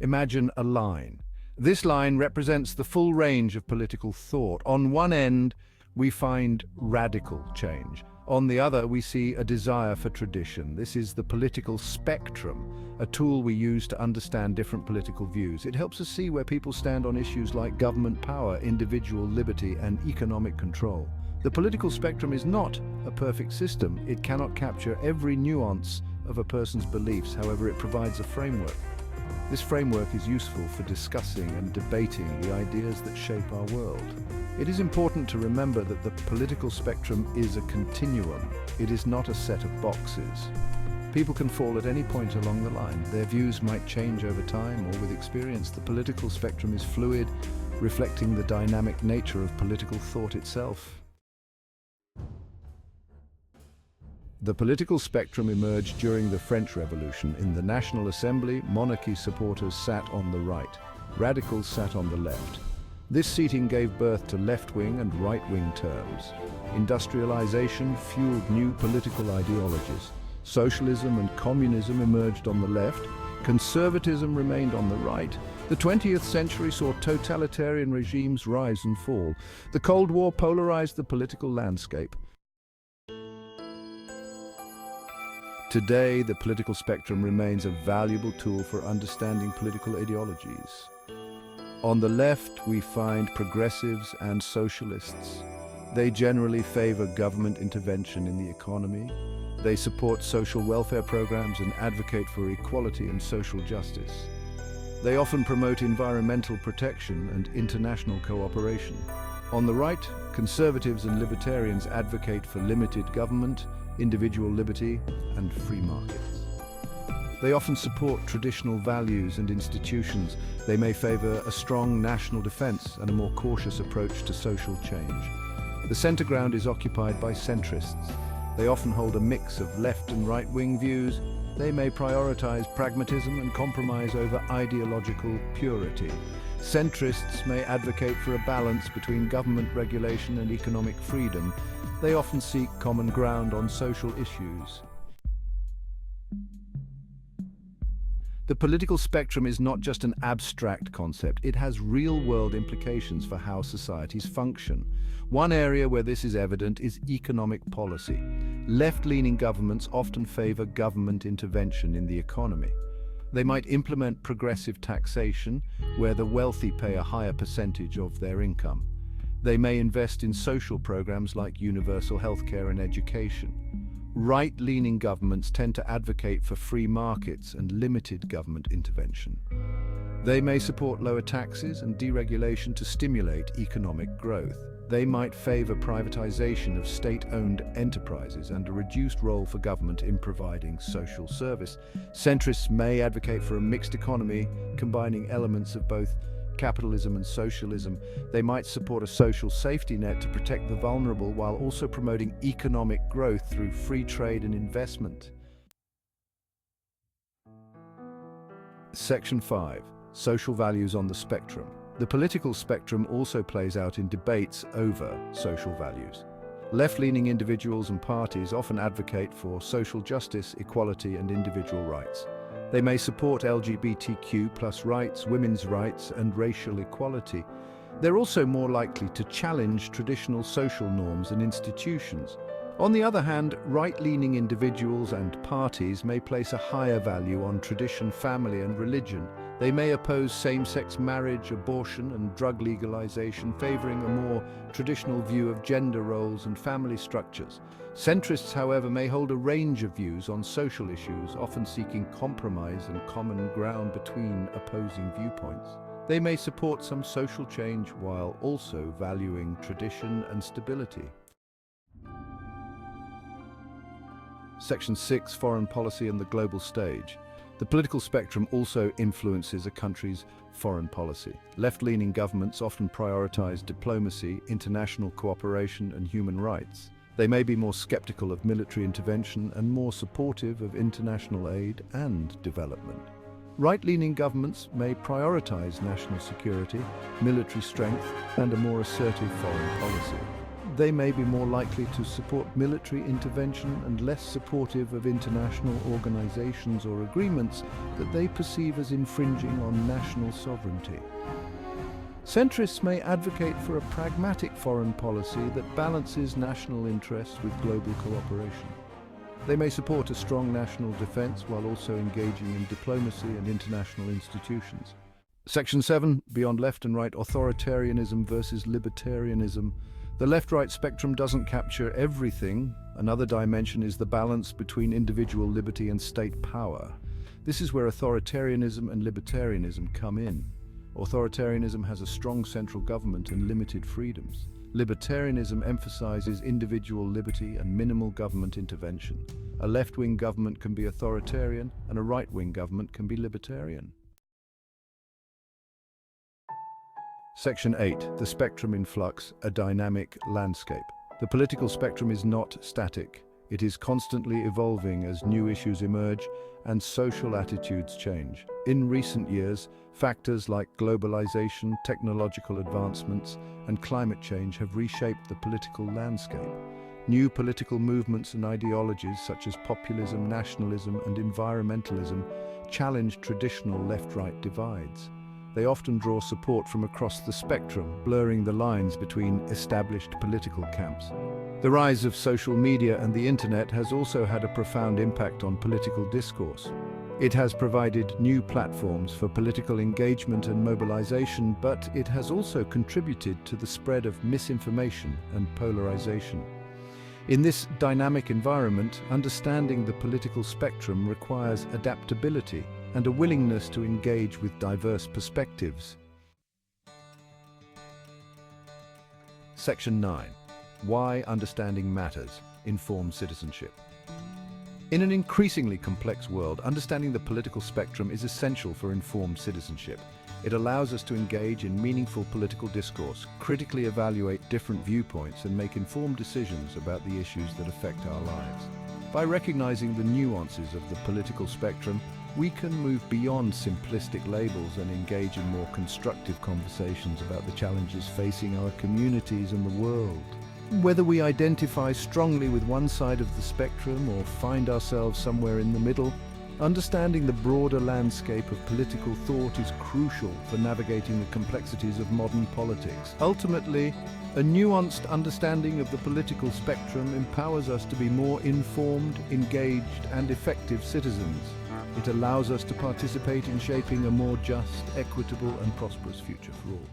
Imagine a line. This line represents the full range of political thought. On one end, we find radical change. On the other, we see a desire for tradition. This is the political spectrum, a tool we use to understand different political views. It helps us see where people stand on issues like government power, individual liberty, and economic control. The political spectrum is not a perfect system. It cannot capture every nuance of a person's beliefs. However, it provides a framework. This framework is useful for discussing and debating the ideas that shape our world. It is important to remember that the political spectrum is a continuum. It is not a set of boxes. People can fall at any point along the line. Their views might change over time or with experience. The political spectrum is fluid, reflecting the dynamic nature of political thought itself. The political spectrum emerged during the French Revolution. In the National Assembly, monarchy supporters sat on the right. Radicals sat on the left. This seating gave birth to left-wing and right-wing terms. Industrialization fueled new political ideologies. Socialism and communism emerged on the left. Conservatism remained on the right. The 20th century saw totalitarian regimes rise and fall. The Cold War polarized the political landscape. Today, the political spectrum remains a valuable tool for understanding political ideologies. On the left, we find progressives and socialists. They generally favor government intervention in the economy. They support social welfare programs and advocate for equality and social justice. They often promote environmental protection and international cooperation. On the right, conservatives and libertarians advocate for limited government, individual liberty, and free markets. They often support traditional values and institutions. They may favor a strong national defense and a more cautious approach to social change. The center ground is occupied by centrists. They often hold a mix of left and right-wing views. They may prioritize pragmatism and compromise over ideological purity. Centrists may advocate for a balance between government regulation and economic freedom. They often seek common ground on social issues. The political spectrum is not just an abstract concept. It has real-world implications for how societies function. One area where this is evident is economic policy. Left-leaning governments often favor government intervention in the economy. They might implement progressive taxation, where the wealthy pay a higher percentage of their income. They may invest in social programs like universal healthcare and education. Right-leaning governments tend to advocate for free markets and limited government intervention. They may support lower taxes and deregulation to stimulate economic growth. They might favor privatization of state-owned enterprises and a reduced role for government in providing social service. Centrists may advocate for a mixed economy, combining elements of both capitalism and socialism. They might support a social safety net to protect the vulnerable while also promoting economic growth through free trade and investment. Section 5. Social values on the spectrum. The political spectrum also plays out in debates over social values. Left-leaning individuals and parties often advocate for social justice, equality, and individual rights. They may support LGBTQ+ rights, women's rights, and racial equality. They're also more likely to challenge traditional social norms and institutions. On the other hand, right-leaning individuals and parties may place a higher value on tradition, family, and religion. They may oppose same-sex marriage, abortion, and drug legalization, favoring a more traditional view of gender roles and family structures. Centrists, however, may hold a range of views on social issues, often seeking compromise and common ground between opposing viewpoints. They may support some social change while also valuing tradition and stability. Section 6. Foreign policy and the global stage. The political spectrum also influences a country's foreign policy. Left-leaning governments often prioritize diplomacy, international cooperation, and human rights. They may be more skeptical of military intervention and more supportive of international aid and development. Right-leaning governments may prioritize national security, military strength, and a more assertive foreign policy. They may be more likely to support military intervention and less supportive of international organizations or agreements that they perceive as infringing on national sovereignty. Centrists may advocate for a pragmatic foreign policy that balances national interests with global cooperation. They may support a strong national defense while also engaging in diplomacy and international institutions. Section 7, beyond left and right, authoritarianism versus libertarianism. The left-right spectrum doesn't capture everything. Another dimension is the balance between individual liberty and state power. This is where authoritarianism and libertarianism come in. Authoritarianism has a strong central government and limited freedoms. Libertarianism emphasizes individual liberty and minimal government intervention. A left-wing government can be authoritarian, and a right-wing government can be libertarian. Section 8. The spectrum in flux, a dynamic landscape. The political spectrum is not static. It is constantly evolving as new issues emerge and social attitudes change. In recent years, factors like globalization, technological advancements, and climate change have reshaped the political landscape. New political movements and ideologies such as populism, nationalism, and environmentalism challenge traditional left-right divides. They often draw support from across the spectrum, blurring the lines between established political camps. The rise of social media and the internet has also had a profound impact on political discourse. It has provided new platforms for political engagement and mobilization, but it has also contributed to the spread of misinformation and polarization. In this dynamic environment, understanding the political spectrum requires adaptability and a willingness to engage with diverse perspectives. Section 9. Why understanding matters: informed citizenship. In an increasingly complex world, understanding the political spectrum is essential for informed citizenship. It allows us to engage in meaningful political discourse, critically evaluate different viewpoints, and make informed decisions about the issues that affect our lives. By recognizing the nuances of the political spectrum, we can move beyond simplistic labels and engage in more constructive conversations about the challenges facing our communities and the world. Whether we identify strongly with one side of the spectrum or find ourselves somewhere in the middle, understanding the broader landscape of political thought is crucial for navigating the complexities of modern politics. Ultimately, a nuanced understanding of the political spectrum empowers us to be more informed, engaged, and effective citizens. It allows us to participate in shaping a more just, equitable, and prosperous future for all.